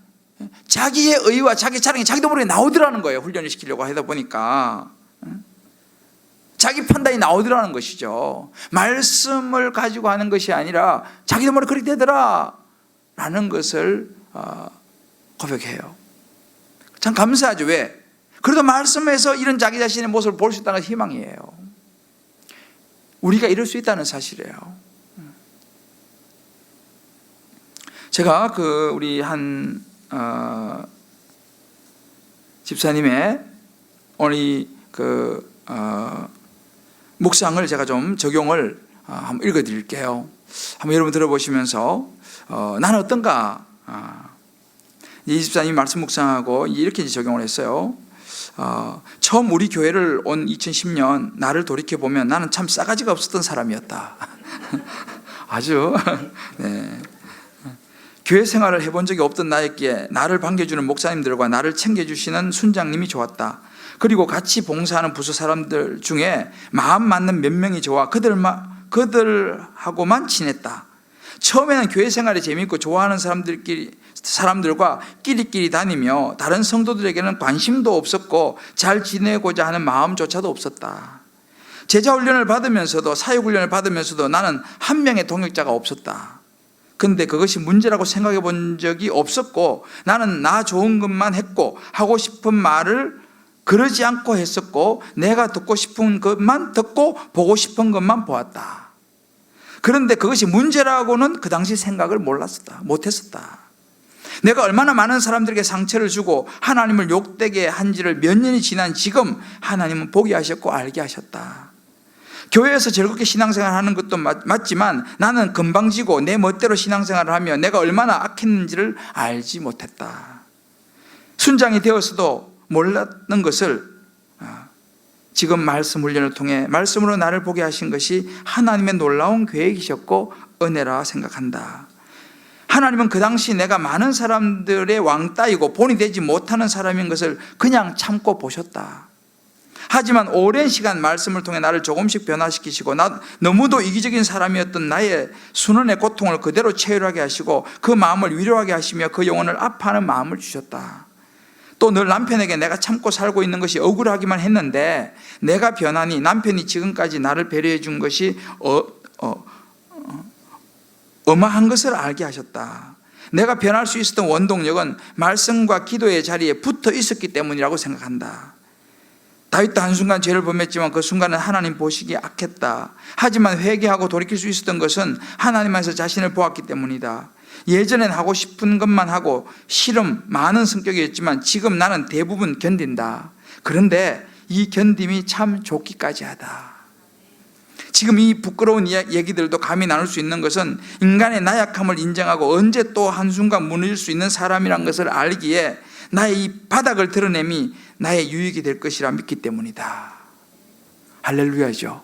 자기의 의와 자기 자랑이 자기도 모르게 나오더라는 거예요. 훈련을 시키려고 하다 보니까 자기 판단이 나오더라는 것이죠. 말씀을 가지고 하는 것이 아니라 자기도 모르게 그렇게 되더라 라는 것을 고백해요. 참 감사하죠. 왜? 그래도 말씀에서 이런 자기 자신의 모습을 볼 수 있다는 것이 희망이에요. 우리가 이럴 수 있다는 사실이에요. 제가 우리 한 집사님의 오늘 이 묵상을 제가 좀 적용을 한번 읽어드릴게요. 한번 여러분 들어보시면서 나는 어떤가, 이 집사님이 말씀 묵상하고 이렇게 적용을 했어요. 처음 우리 교회를 온 2010년 나를 돌이켜보면 나는 참 싸가지가 없었던 사람이었다. 아주 네. 교회 생활을 해본 적이 없던 나에게 나를 반겨주는 목사님들과 나를 챙겨주시는 순장님이 좋았다. 그리고 같이 봉사하는 부서 사람들 중에 마음 맞는 몇 명이 좋아 그들하고만 친했다. 처음에는 교회 생활이 재미있고 좋아하는 사람들과 끼리끼리 다니며 다른 성도들에게는 관심도 없었고 잘 지내고자 하는 마음조차도 없었다. 제자훈련을 받으면서도 사역훈련을 받으면서도 나는 한 명의 동역자가 없었다. 근데 그것이 문제라고 생각해 본 적이 없었고 나는 나 좋은 것만 했고 하고 싶은 말을 그러지 않고 했었고 내가 듣고 싶은 것만 듣고 보고 싶은 것만 보았다. 그런데 그것이 문제라고는 그 당시 생각을 못했었다. 내가 얼마나 많은 사람들에게 상처를 주고 하나님을 욕되게 한지를 몇 년이 지난 지금 하나님은 보게 하셨고 알게 하셨다. 교회에서 즐겁게 신앙생활을 하는 것도 맞지만 나는 건방지고 내 멋대로 신앙생활을 하며 내가 얼마나 악했는지를 알지 못했다. 순장이 되었어도 몰랐는 것을 지금 말씀 훈련을 통해 말씀으로 나를 보게 하신 것이 하나님의 놀라운 계획이셨고 은혜라 생각한다. 하나님은 그 당시 내가 많은 사람들의 왕따이고 본이 되지 못하는 사람인 것을 그냥 참고 보셨다. 하지만 오랜 시간 말씀을 통해 나를 조금씩 변화시키시고 너무도 이기적인 사람이었던 나의 순원의 고통을 그대로 체휼하게 하시고 그 마음을 위로하게 하시며 그 영혼을 아파하는 마음을 주셨다. 또 늘 남편에게 내가 참고 살고 있는 것이 억울하기만 했는데 내가 변하니 남편이 지금까지 나를 배려해 준 것이 어마한 것을 알게 하셨다. 내가 변할 수 있었던 원동력은 말씀과 기도의 자리에 붙어 있었기 때문이라고 생각한다. 다윗도 한순간 죄를 범했지만 그 순간은 하나님 보시기에 악했다. 하지만 회개하고 돌이킬 수 있었던 것은 하나님 안에서 자신을 보았기 때문이다. 예전엔 하고 싶은 것만 하고 실험 많은 성격이었지만 지금 나는 대부분 견딘다. 그런데 이 견딤이 참 좋기까지 하다. 지금 이 부끄러운 얘기들도 감히 나눌 수 있는 것은 인간의 나약함을 인정하고 언제 또 한순간 무너질 수 있는 사람이란 것을 알기에 나의 이 바닥을 드러냄이 나의 유익이 될 것이라 믿기 때문이다. 할렐루야죠.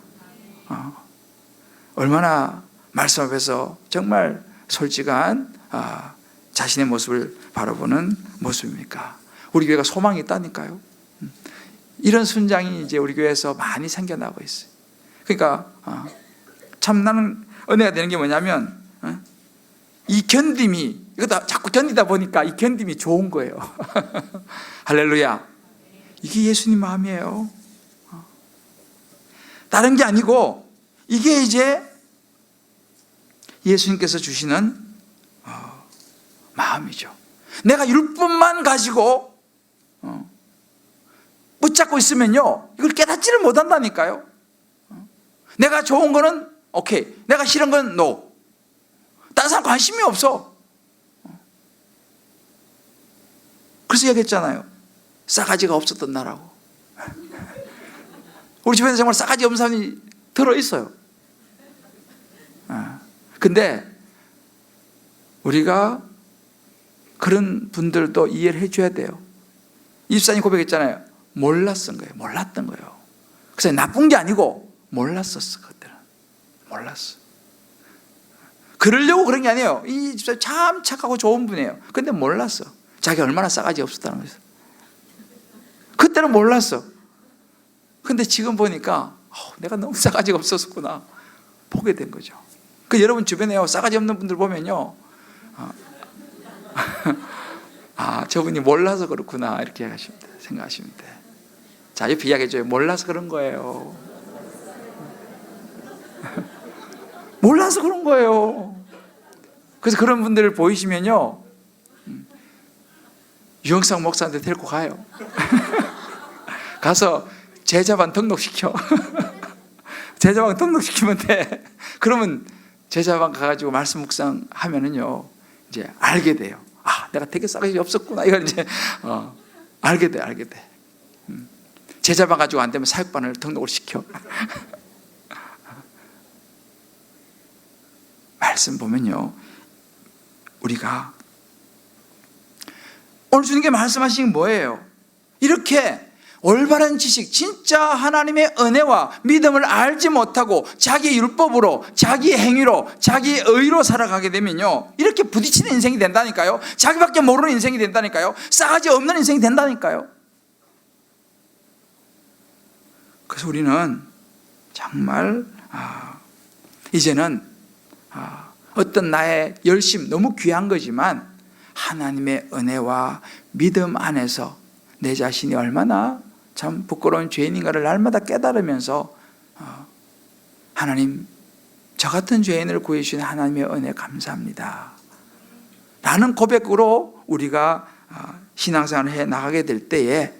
얼마나 말씀 앞에서 정말 솔직한 자신의 모습을 바라보는 모습입니까? 우리 교회가 소망이 있다니까요. 이런 순장이 이제 우리 교회에서 많이 생겨나고 있어요. 그러니까 참 나는 은혜가 되는 게 뭐냐면 이 견딤이, 이거 자꾸 견디다 보니까 이 견딤이 좋은 거예요. 할렐루야. 이게 예수님 마음이에요. 다른 게 아니고 이게 이제 예수님께서 주시는 마음이죠. 내가 율법만 가지고 붙잡고 있으면요, 이걸 깨닫지를 못한다니까요. 내가 좋은 거는 오케이, 내가 싫은 건 노. 다른 사람 관심이 없어. 그래서 얘기했잖아요. 싸가지가 없었던 나라고. 우리 집에는 정말 싸가지 없는 사람이 들어있어요. 근데 우리가 그런 분들도 이해를 해줘야 돼요. 이집사님 고백했잖아요. 몰랐던 거예요. 몰랐던 거예요. 그래서 나쁜 게 아니고 몰랐었어. 그때는 몰랐어. 그러려고 그런 게 아니에요. 이 집사님 참 착하고 좋은 분이에요. 근데 몰랐어. 자기 얼마나 싸가지 없었다는 거예요. 그때는 몰랐어. 근데 지금 보니까 내가 너무 싸가지가 없었구나 보게 된 거죠. 그 여러분 주변에 싸가지 없는 분들 보면요, 저분이 몰라서 그렇구나 이렇게 생각하시면 돼. 자, 옆에 이야기해줘요. 몰라서 그런 거예요. 몰라서 그런 거예요. 그래서 그런 분들을 보이시면요, 유영상 목사한테 데리고 가요. 가서 제자반 등록시켜. 제자반 등록시키면 돼. 그러면 제자반 가가지고 말씀 묵상 하면은요, 이제 알게 돼요. 내가 되게 싸가지 없었구나. 이걸 이제 알게 돼. 제자반 가지고 안 되면 사역반을 등록을 시켜. 말씀 보면요, 우리가 오늘 주님께 말씀하신 게 뭐예요? 이렇게 올바른 지식, 진짜 하나님의 은혜와 믿음을 알지 못하고 자기 율법으로, 자기 행위로, 자기 의로 살아가게 되면요, 이렇게 부딪히는 인생이 된다니까요. 자기밖에 모르는 인생이 된다니까요. 싸가지 없는 인생이 된다니까요. 그래서 우리는 정말 이제는 어떤 나의 열심, 너무 귀한 거지만 하나님의 은혜와 믿음 안에서 내 자신이 얼마나 참 부끄러운 죄인인가를 날마다 깨달으면서 하나님, 저 같은 죄인을 구해주신 하나님의 은혜 감사합니다 라는 고백으로 우리가 신앙생활을 해나가게 될 때에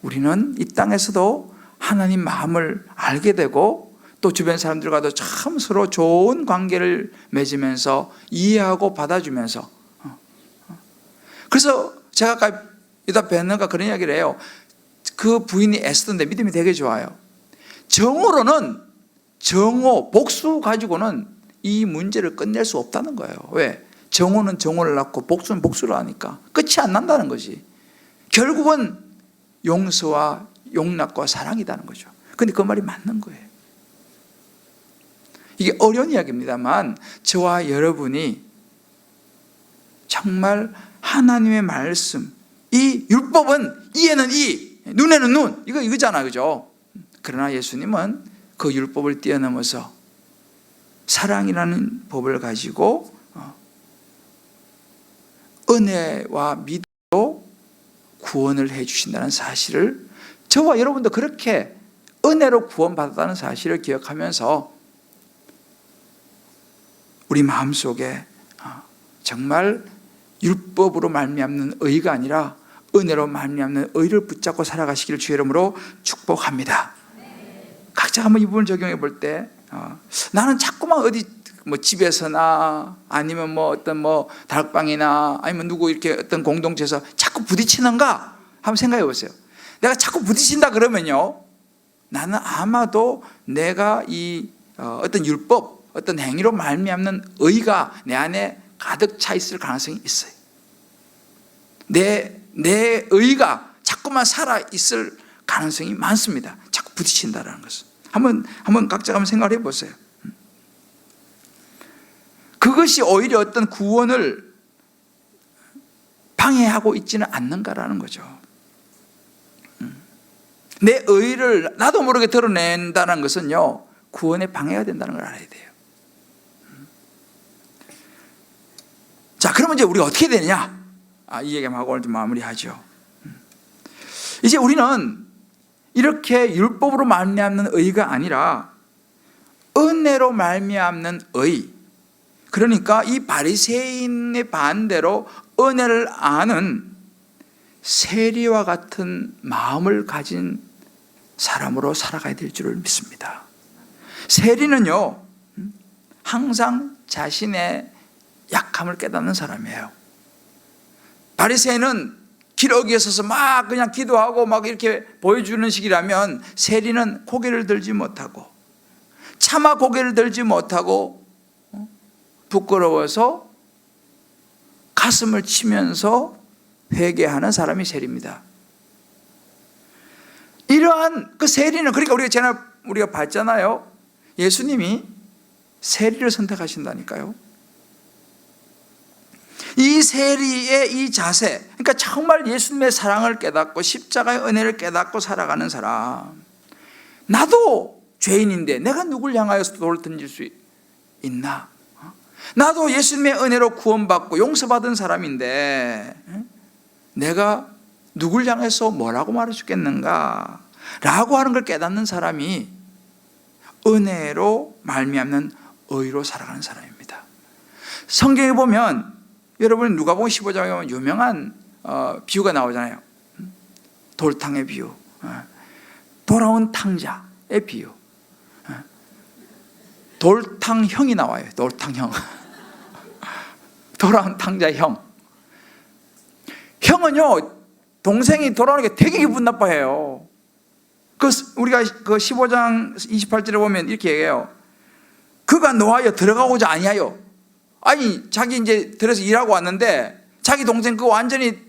우리는 이 땅에서도 하나님 마음을 알게 되고 또 주변 사람들과도 참 서로 좋은 관계를 맺으면서 이해하고 받아주면서, 그래서 제가 아까 유다 베느가 그런 이야기를 해요. 그 부인이 애쓰던데 믿음이 되게 좋아요. 정으로는, 정오, 복수 가지고는 이 문제를 끝낼 수 없다는 거예요. 왜? 정오는 정오를 낳고 복수는 복수를 하니까 끝이 안 난다는 거지. 결국은 용서와 용납과 사랑이라는 거죠. 근데 그 말이 맞는 거예요. 이게 어려운 이야기입니다만 저와 여러분이 정말 하나님의 말씀, 이 율법은 이에는 이, 눈에는 눈, 이거잖아, 그죠? 그러나 예수님은 그 율법을 뛰어넘어서 사랑이라는 법을 가지고 은혜와 믿음으로 구원을 해주신다는 사실을, 저와 여러분도 그렇게 은혜로 구원받았다는 사실을 기억하면서 우리 마음속에 정말 율법으로 말미암는 의가 아니라 은혜로 말미암는 의를 붙잡고 살아가시기를 주의 이름으로 축복합니다. 각자 한번 이 부분을 적용해 볼 때 나는 자꾸만 어디 집에서나 아니면 어떤 다락방이나 아니면 누구 이렇게 어떤 공동체에서 자꾸 부딪히는가 한번 생각해 보세요. 내가 자꾸 부딪힌다 그러면요, 나는 아마도 내가 이 어떤 율법, 어떤 행위로 말미암는 의가 내 안에 가득 차 있을 가능성이 있어요. 내 의가 자꾸만 살아 있을 가능성이 많습니다. 자꾸 부딪힌다라는 것은. 한번 각자가 한번 생각을 해보세요. 그것이 오히려 어떤 구원을 방해하고 있지는 않는가라는 거죠. 내 의를 나도 모르게 드러낸다는 것은요, 구원에 방해가 된다는 걸 알아야 돼요. 자, 그러면 이제 우리가 어떻게 되느냐? 이 얘기만 하고 오늘 좀 마무리하죠. 이제 우리는 이렇게 율법으로 말미암는 의가 아니라 은혜로 말미암는 의, 그러니까 이 바리새인의 반대로 은혜를 아는 세리와 같은 마음을 가진 사람으로 살아가야 될 줄을 믿습니다. 세리는요, 항상 자신의 약함을 깨닫는 사람이에요. 바리새인은 기러기에 서서 막 그냥 기도하고 막 이렇게 보여주는 식이라면, 세리는 고개를 들지 못하고 차마 고개를 들지 못하고 부끄러워서 가슴을 치면서 회개하는 사람이 세리입니다. 이러한 그 세리는, 그러니까 우리가 봤잖아요. 예수님이 세리를 선택하신다니까요. 이 세리의 이 자세, 그러니까 정말 예수님의 사랑을 깨닫고 십자가의 은혜를 깨닫고 살아가는 사람. 나도 죄인인데 내가 누굴 향하여서 돌을 던질 수 있나? 나도 예수님의 은혜로 구원받고 용서받은 사람인데 내가 누굴 향해서 뭐라고 말할 수 있겠는가? 라고 하는 걸 깨닫는 사람이 은혜로 말미암는 의로 살아가는 사람입니다. 성경에 보면, 여러분 누가복음 15장에 보면 유명한 비유가 나오잖아요. 돌탕의 비유, 돌아온 탕자의 비유. 돌탕형이 나와요. 돌탕형. 돌아온 탕자 형. 형은요, 동생이 돌아오는 게 되게 기분 나빠해요. 우리가 그 15장 28절에 보면 이렇게 얘기해요. 그가 노하여 들어가고자 아니하여. 아니, 자기 이제 들어서 일하고 왔는데 자기 동생 그 완전히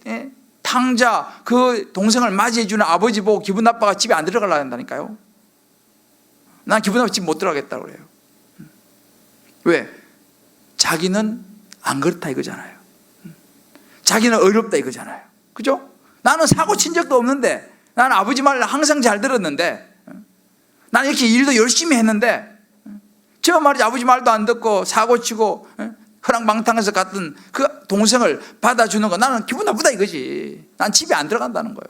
탕자 그 동생을 맞이해주는 아버지 보고 기분 나빠가 집에 안 들어가려 한다니까요. 난 기분 나빠 집 못 들어가겠다고 그래요. 왜? 자기는 안 그렇다 이거잖아요. 자기는 어렵다 이거잖아요. 그죠? 나는 사고 친 적도 없는데, 나는 아버지 말을 항상 잘 들었는데, 나는 이렇게 일도 열심히 했는데, 저 말이지 아버지 말도 안 듣고 사고 치고 허랑방탕해서 갔던 그 동생을 받아주는 거 나는 기분 나쁘다 이거지. 난 집에 안 들어간다는 거예요.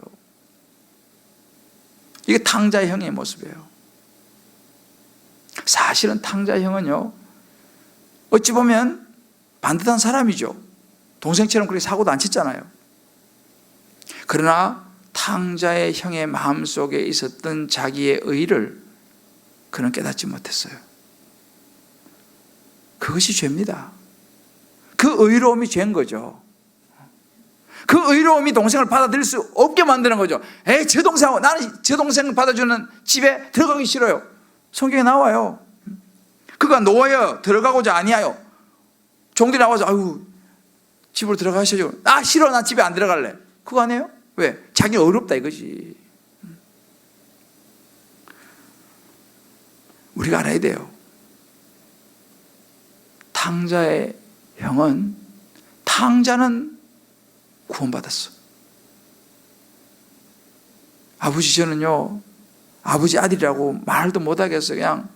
이게 탕자의 형의 모습이에요. 사실은 탕자의 형은요, 어찌 보면 반듯한 사람이죠. 동생처럼 그렇게 사고도 안 쳤잖아요. 그러나 탕자의 형의 마음속에 있었던 자기의 의를 그는 깨닫지 못했어요. 그것이 죄입니다. 그 의로움이 죄인 거죠. 그 의로움이 동생을 받아들일 수 없게 만드는 거죠. 저 동생하고, 나는 저 동생을 받아주는 집에 들어가기 싫어요. 성경에 나와요. 그가 노하여 들어가고자 아니하여. 종들이 나와서 아유 집으로 들어가셔죠. 싫어, 난 집에 안 들어갈래. 그거 아니에요? 왜? 자기 어렵다 이거지. 우리가 알아야 돼요. 탕자의 형은, 탕자는 구원받았어. 아버지 저는요, 아버지 아들이라고 말도 못하겠어. 그냥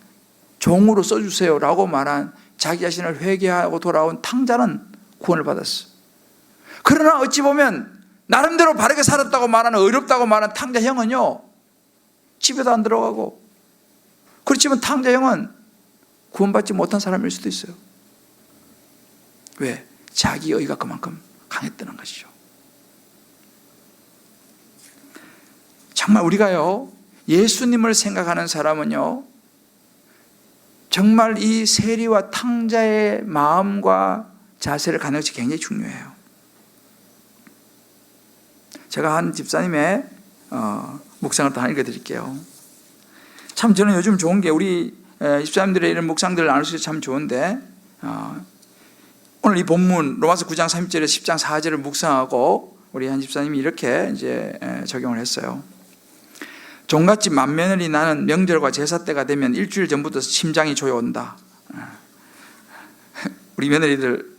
종으로 써주세요 라고 말한 자기 자신을 회개하고 돌아온 탕자는 구원을 받았어. 그러나 어찌 보면 나름대로 바르게 살았다고 말하는, 어렵다고 말하는 탕자 형은요, 집에도 안 들어가고, 그렇지만 탕자 형은 구원받지 못한 사람일 수도 있어요. 왜? 자기 의가 그만큼 강했다는 것이죠. 정말 우리가요, 예수님을 생각하는 사람은요, 정말 이 세리와 탕자의 마음과 자세를 갖는 것이 굉장히 중요해요. 제가 한 집사님의 묵상을 또 하나 읽어드릴게요. 참 저는 요즘 좋은 게, 우리 집사님들의 이런 묵상들을 나눌 수 있어서 참 좋은데, 오늘 이 본문 로마서 9장 30절에서 10장 4절을 묵상하고 우리 한 집사님이 이렇게 이제 적용을 했어요. 종갓집 맏며느리 나는 명절과 제사 때가 되면 일주일 전부터 심장이 조여온다. 우리 며느리들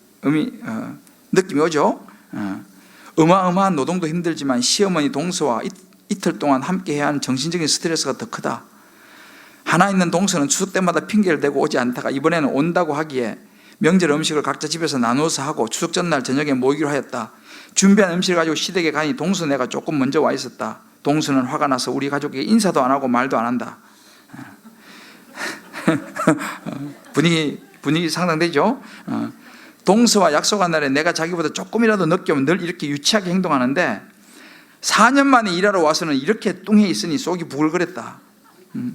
느낌이 오죠? 어마어마한 노동도 힘들지만 시어머니 동서와 이틀 동안 함께 해야 하는 정신적인 스트레스가 더 크다. 하나 있는 동서는 추석 때마다 핑계를 대고 오지 않다가 이번에는 온다고 하기에 명절 음식을 각자 집에서 나누어서 하고 추석 전날 저녁에 모이기로 하였다. 준비한 음식을 가지고 시댁에 가니 동서네가 조금 먼저 와 있었다. 동서는 화가 나서 우리 가족에게 인사도 안 하고 말도 안 한다. 분위기 상상되죠? 동서와 약속한 날에 내가 자기보다 조금이라도 늦게 오면 늘 이렇게 유치하게 행동하는데 4년 만에 일하러 와서는 이렇게 뚱해 있으니 속이 부글거렸다.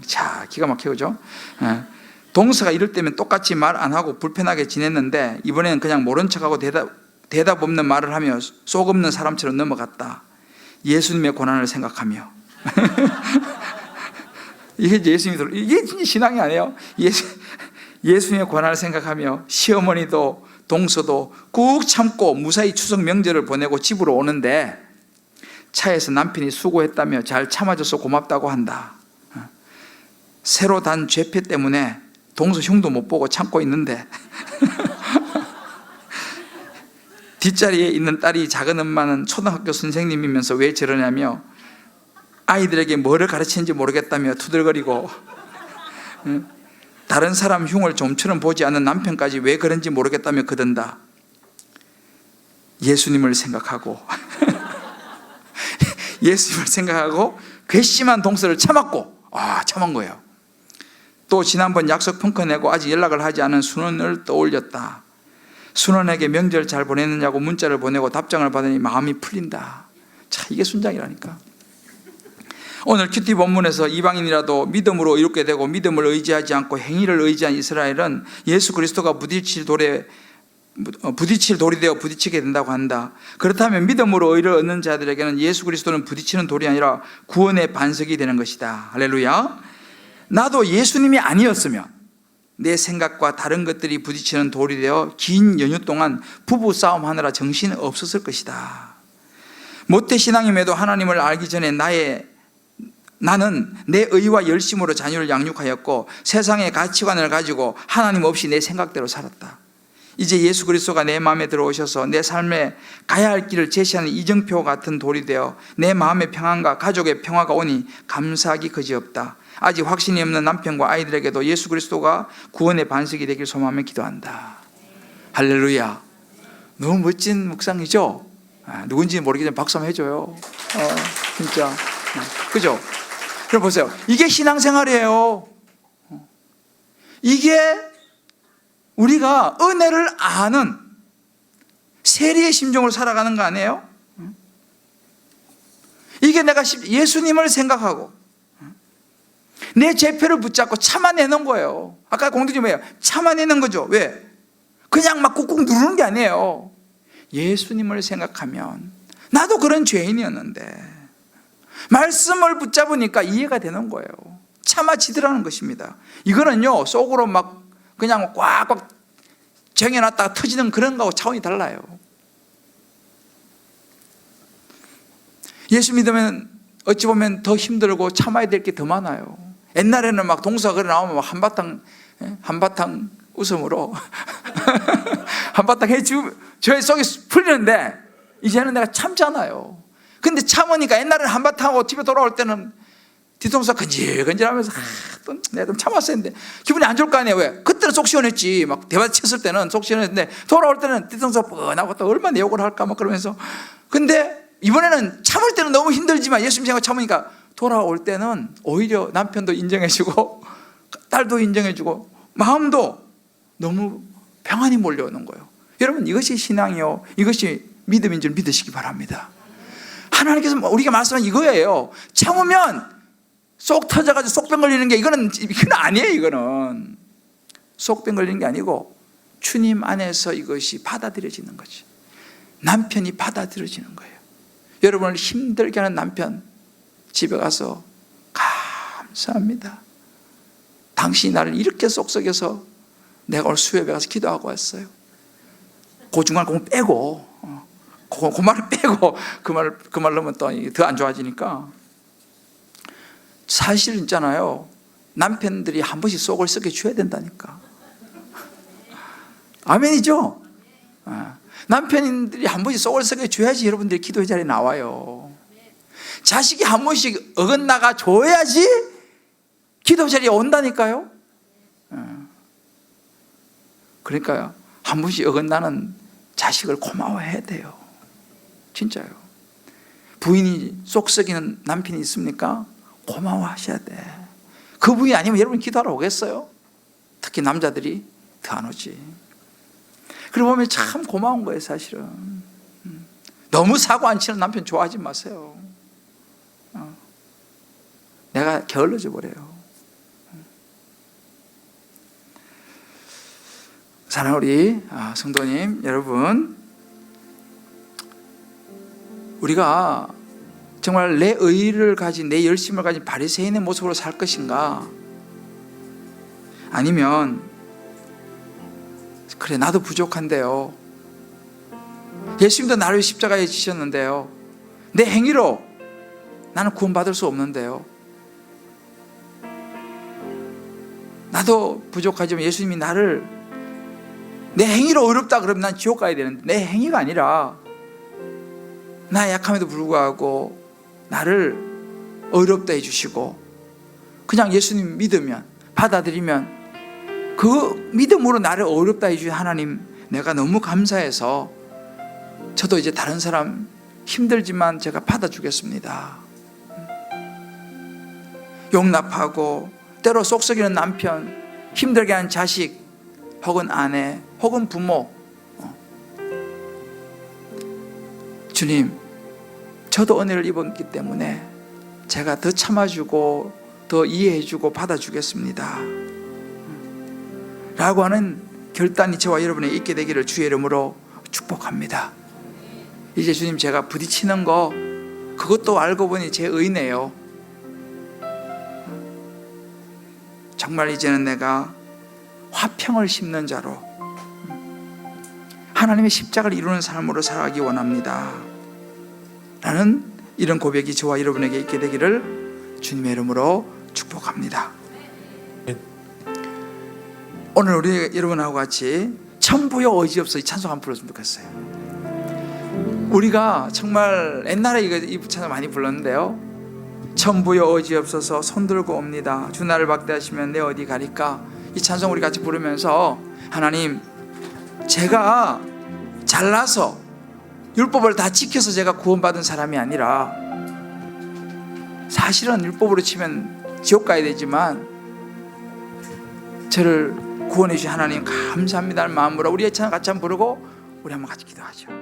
자, 기가 막혀, 그죠? 동서가 이럴 때면 똑같이 말 안 하고 불편하게 지냈는데 이번에는 그냥 모른 척하고 대답 없는 말을 하며 속 없는 사람처럼 넘어갔다. 예수님의 고난을 생각하며. 이게 진짜 신앙이 아니에요. 예수님의 고난을 생각하며 시어머니도 동서도 꾹 참고 무사히 추석 명절을 보내고 집으로 오는데 차에서 남편이 수고했다며 잘 참아줘서 고맙다고 한다. 새로 단 죄패 때문에 동서 흉도 못 보고 참고 있는데 뒷자리에 있는 딸이 작은 엄마는 초등학교 선생님이면서 왜 저러냐며 아이들에게 뭐를 가르치는지 모르겠다며 투덜거리고 다른 사람 흉을 좀처럼 보지 않는 남편까지 왜 그런지 모르겠다며 그든다. 예수님을 생각하고 예수님을 생각하고 괘씸한 동서를 참았고 참은 거예요. 또 지난번 약속 펑크내고 아직 연락을 하지 않은 순원을 떠올렸다. 순원에게 명절 잘 보냈느냐고 문자를 보내고 답장을 받으니 마음이 풀린다. 자, 이게 순장이라니까. 오늘 큐티 본문에서 이방인이라도 믿음으로 이롭게 되고 믿음을 의지하지 않고 행위를 의지한 이스라엘은 예수 그리스도가 부딪힐 돌이 되어 부딪히게 된다고 한다. 그렇다면 믿음으로 의를 얻는 자들에게는 예수 그리스도는 부딪히는 돌이 아니라 구원의 반석이 되는 것이다. 할렐루야. 나도 예수님이 아니었으면 내 생각과 다른 것들이 부딪히는 돌이 되어 긴 연휴 동안 부부 싸움하느라 정신 없었을 것이다. 모태신앙임에도 하나님을 알기 전에 나는 내 의와 열심으로 자녀를 양육하였고 세상의 가치관을 가지고 하나님 없이 내 생각대로 살았다. 이제 예수 그리스도가 내 마음에 들어오셔서 내 삶에 가야 할 길을 제시하는 이정표 같은 돌이 되어 내 마음의 평안과 가족의 평화가 오니 감사하기 그지없다. 아직 확신이 없는 남편과 아이들에게도 예수 그리스도가 구원의 반석이 되길 소망하며 기도한다. 할렐루야. 너무 멋진 묵상이죠? 누군지 모르겠지만 박수 한번 해줘요. 진짜. 그죠? 그럼 보세요. 이게 신앙생활이에요. 이게 우리가 은혜를 아는 세리의 심정으로 살아가는 거 아니에요? 이게 내가 예수님을 생각하고 내 죄표를 붙잡고 참아내는 거예요. 아까 공동체뭐예요? 참아내는 거죠. 왜? 그냥 막 꾹꾹 누르는 게 아니에요. 예수님을 생각하면 나도 그런 죄인이었는데 말씀을 붙잡으니까 이해가 되는 거예요. 참아지더라는 것입니다. 이거는요 속으로 막 그냥 꽉꽉 쟁여놨다가 터지는 그런 거하고 차원이 달라요. 예수 믿으면 어찌 보면 더 힘들고 참아야 될 게 더 많아요. 옛날에는 막 동서가 그래 나오면 막 한바탕 웃음으로 한바탕 저의 속이 풀리는데 이제는 내가 참잖아요. 근데 참으니까 옛날에는 한바탕하고 집에 돌아올 때는 뒤통수가 근질근질하면서 내가 좀 참았어야 했는데 기분이 안 좋을 거 아니에요. 왜? 그때는 속 시원했지. 막 대화 쳤을 때는 속 시원했는데 돌아올 때는 뒤통수가 뻔하고 또 얼마나 욕을 할까 막 그러면서. 근데 이번에는 참을 때는 너무 힘들지만 예수님 생각 참으니까 돌아올 때는 오히려 남편도 인정해주고 딸도 인정해주고 마음도 너무 평안히 몰려오는 거예요. 여러분 이것이 신앙이요 이것이 믿음인 줄 믿으시기 바랍니다. 하나님께서 우리가 말씀한 이거예요. 참으면 쏙 터져가지고 속병 걸리는 게 이건 아니에요. 이거는 속병 걸리는 게 아니고 주님 안에서 이것이 받아들여지는 거지. 남편이 받아들여지는 거예요. 여러분을 힘들게 하는 남편 집에 가서 감사합니다. 당신이 나를 이렇게 쏙썩여서 내가 오늘 수협에 가서 기도하고 왔어요. 그 중간 공 빼고 그 말을 빼고 그 말 넣으면 또 더 안 좋아지니까. 사실 있잖아요. 남편들이 한 번씩 속을 썩여 줘야 된다니까. 아멘이죠? 남편들이 한 번씩 속을 썩여 줘야지 여러분들이 기도의 자리에 나와요. 자식이 한 번씩 어긋나가 줘야지 기도 자리에 온다니까요. 그러니까요. 한 번씩 어긋나는 자식을 고마워해야 돼요. 진짜요. 부인이 쏙 썩이는 남편이 있습니까? 고마워하셔야 돼. 그 부인이 아니면 여러분 기도하러 오겠어요? 특히 남자들이 더 안 오지. 그러고 보면 참 고마운 거예요, 사실은. 너무 사고 안 치는 남편 좋아하지 마세요. 내가 게을러져 버려요. 사랑하는 우리 성도님 여러분, 우리가 정말 내 의의를 가진, 내 열심을 가진 바리새인의 모습으로 살 것인가, 아니면 그래 나도 부족한데요, 예수님도 나를 위해 십자가에 지셨는데요, 내 행위로 나는 구원받을 수 없는데요, 나도 부족하지만 예수님이 나를, 내 행위로 어렵다 그러면 난 지옥 가야 되는데, 내 행위가 아니라 나 약함에도 불구하고 나를 어렵다 해주시고 그냥 예수님 믿으면, 받아들이면 그 믿음으로 나를 어렵다 해주신 하나님, 내가 너무 감사해서 저도 이제 다른 사람 힘들지만 제가 받아주겠습니다. 용납하고 때로 쏙썩이는 남편, 힘들게 하는 자식 혹은 아내 혹은 부모, 주님 저도 은혜를 입었기 때문에 제가 더 참아주고 더 이해해주고 받아주겠습니다 라고 하는 결단이 저와 여러분에게 있게 되기를 주의 이름으로 축복합니다. 이제 주님, 제가 부딪히는 거 그것도 알고 보니 제 의네요. 정말 이제는 내가 화평을 심는 자로, 하나님의 십자가를 이루는 삶으로 살아가기 원합니다 라는 이런 고백이 저와 여러분에게 있게 되기를 주님의 이름으로 축복합니다. 오늘 우리 여러분하고 같이 천부여 어지없어 이 찬송 한번 불렀으면 좋겠어요. 우리가 정말 옛날에 이 찬송 많이 불렀는데요, 천부여 어지없어서 손들고 옵니다. 주 나를 박대하시면 내 어디 가리까. 이 찬송 우리 같이 부르면서, 하나님 제가 잘나서 율법을 다 지켜서 제가 구원받은 사람이 아니라, 사실은 율법으로 치면 지옥 가야 되지만 저를 구원해 주신 하나님 감사합니다는 마음으로 우리 찬송 같이 한번 부르고 우리 한번 같이 기도하죠.